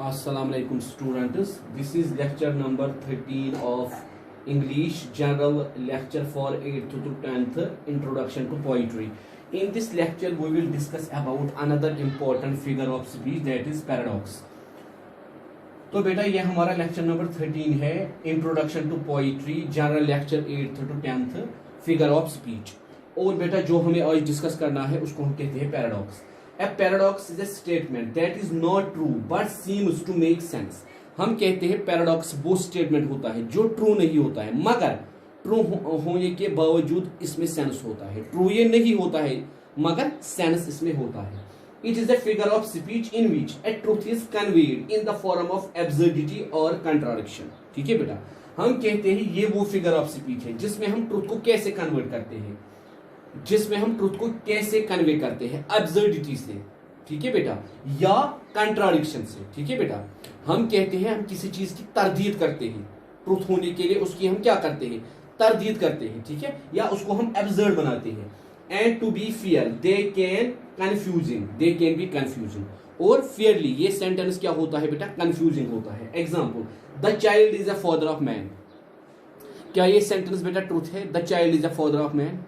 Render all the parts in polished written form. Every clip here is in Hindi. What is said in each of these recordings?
Assalamu alaikum students. This is lecture number 13 of English General lecture for 8th to 10th Introduction to Poetry. In this lecture we will discuss about another important figure of speech, that is paradox. तो बेटा ये हमारा लेक्चर नंबर 13 है, introduction to poetry, general lecture 8th to 10th figure of speech. और बेटा जो हमें आज डिस्कस करना है उसको हम कहते हैं paradox. A paradox is a statement that is not true but seems to make sense। हम कहते हैं पैराडॉक्स वो स्टेटमेंट होता है जो ट्रू नहीं होता है मगर ट्रू होने के बावजूद इसमें सेंस होता है। ट्रू ये नहीं होता है मगर सेंस इसमें होता है। It is a figure of speech in which a truth is conveyed in the form of absurdity or contradiction। ठीक है बेटा, हम कहते हैं ये वो फिगर ऑफ स्पीच है जिसमें हम ट्रुथ को कैसे कन्वर्ट करते हैं, जिसमें हम ट्रुथ को कैसे कन्वे करते हैं एब्सर्डिटी से, ठीक है बेटा, या कंट्राडिक्शन से। ठीक है बेटा, हम कहते हैं हम किसी चीज की तरदीद करते हैं, ट्रुथ होने के लिए उसकी हम क्या करते हैं, तरदीद करते हैं, ठीक है, या उसको हम एब्सर्ड बनाते हैं। And to be fair they can be confusing. और फेयरली ये सेंटेंस क्या होता है बेटा, कंफ्यूजिंग होता है। Example, the child is a father of man. क्या ये सेंटेंस बेटा ट्रुथ है, the child is a father of man?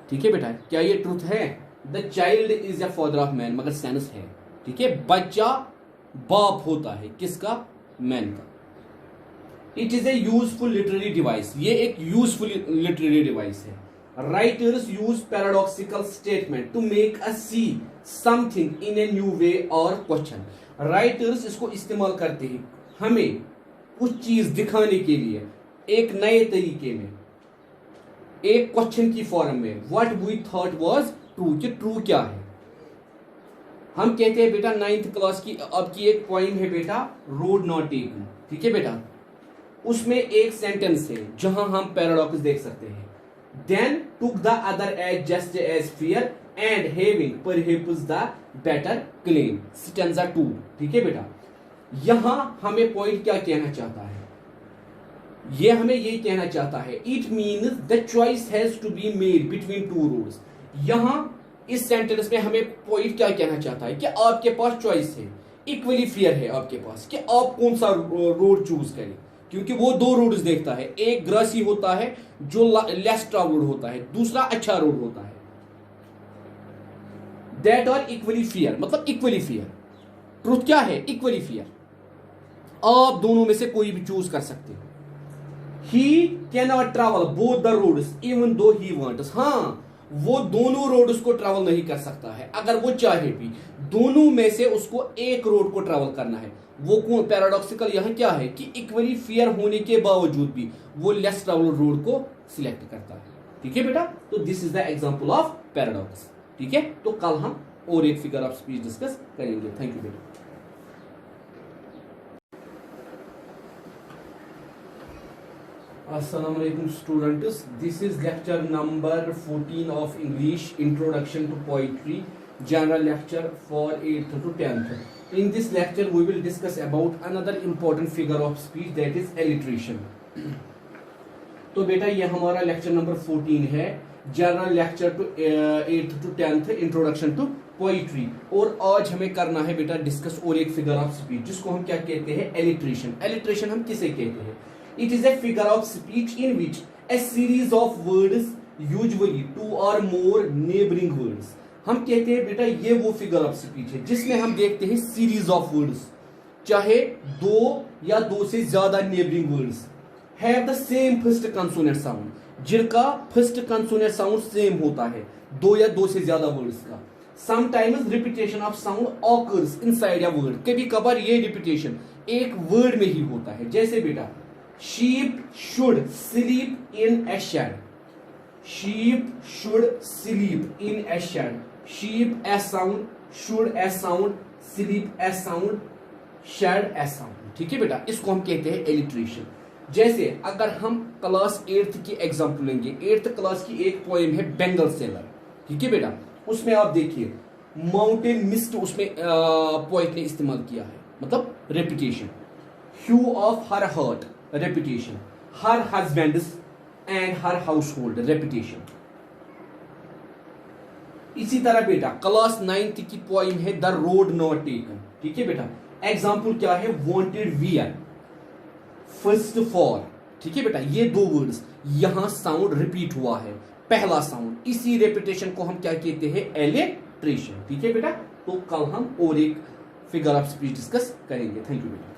ठीक है बेटा, क्या ये ट्रुथ है, the child is a father of man, मगर सेंस है, ठीक है, बच्चा बाप होता है किसका, मैन का। It is a useful literary device, ये एक यूजफुल लिटरेरी डिवाइस है। Writers use paradoxical statement to make us see something in a new way और क्वेश्चन। राइटर्स इसको इस्तेमाल करते हैं हमें कुछ चीज दिखाने के लिए एक नए तरीके में, एक क्वेश्चन की फॉर्म में। What we thought was true, कि ट्रू क्या है। हम कहते हैं बेटा 9th क्लास की अब की एक पोइम है बेटा, रोड नॉट टेकन। ठीक है बेटा, उसमें एक सेंटेंस है जहां हम पैराडॉक्स देख सकते हैं। Then took the other as just as fair and having perhaps the better claim, stanza 2। ठीक है बेटा, यहां हमें पॉइंट क्या कहना चाहता है, ये हमें ये कहना चाहता है, it means the choice has to be made between two roads. यहां इस सेंटेंस में हमें पॉइंट क्या कहना चाहता है कि आपके पास चॉइस है, इक्वली फेयर है आपके पास कि आप कौन सा रोड चूज करें, क्योंकि वो दो रोड्स देखता है, एक ग्रासी होता है जो लेस ट्रैवल्ड होता है, दूसरा अच्छा रोड होता है। दैट आर इक्वली फेयर, मतलब इक्वली फेयर। ट्रुथ क्या है, इक्वली फेयर। आप दोनों में से कोई भी चूज कर सकते हो। He cannot travel both the roads even though he wants। हाँ, वो दोनों रोड्स को ट्रैवल नहीं कर सकता है अगर वो चाहे भी। दोनों में से उसको एक रोड को ट्रैवल करना है। वो कौन पैराडॉक्सिकल यहाँ क्या है कि इक्वली फेयर होने के बावजूद भी वो लेस ट्रैवल रोड को सिलेक्ट करता है। ठीक है बेटा, तो this is the example of paradox. ठीक है, तो कल हम और एक फिगर ऑफ स्पीच डिस्कस करेंगे। थैंक यू बेटा। Assalamu alaikum students, this is lecture number 14 of English Introduction to Poetry, general lecture for 8th to 10th. In this lecture we will discuss about another important figure of speech, that is alliteration। तो बेटा ये हमारा लेक्चर नंबर 14 है, general lecture to 8th to 10th introduction to poetry. और आज हमें करना है बेटा डिस्कस और एक फिगर ऑफ स्पीच जिसको हम क्या कहते हैं, एलिट्रेशन। एलिट्रेशन हम किसे कहते हैं, it is a figure of speech in which a series of words, usually two or more neighboring words। हम कहते हैं बेटा ये वो फिगर ऑफ स्पीच है जिसमें हम देखते हैं सीरीज ऑफ वर्ड्स, चाहे दो या दो से ज्यादा neighbouring words, have the same first consonant sound, जिनका फर्स्ट कंसोनेंट साउंड सेम होता है दो या दो से ज्यादा वर्ड्स का। Sometimes repetition of sound occurs inside a word, कभी कभार ये रिपीटेशन एक वर्ड में ही होता है। जैसे बेटा sheep should sleep in a shed, sheep should sleep in a shed, sheep a sound, should a sound, sleep a sound, shed a sound। ठीक है बेटा, इसको हम कहते हैं एलिट्रेशन। जैसे अगर हम क्लास 8th की एग्जांपल लेंगे, 8th क्लास की एक पोएम है बेंगल सेलर। ठीक है बेटा, उसमें आप देखिए माउंटेन मिस्ट उसमें पोएट ने इस्तेमाल किया है, मतलब repetition. Hue of her heart, repetition, her husband's and her household, repetition। इसी तरह बेटा क्लास 9th की पोइम है द रोड नॉट टेकन। ठीक है बेटा। एग्जाम्पल क्या है, वांटेड वियर, फर्स्ट फॉर, ठीक है बेटा। ये दो वर्ड्स यहां साउंड रिपीट हुआ है, पहला साउंड, इसी रेपिटेशन को हम क्या कहते हैं, एलिट्रेशन, ठीक है बेटा। तो कल हम और एक फिगर ऑफ स्पीच डिस्कस करेंगे। थैंक यू बेटा।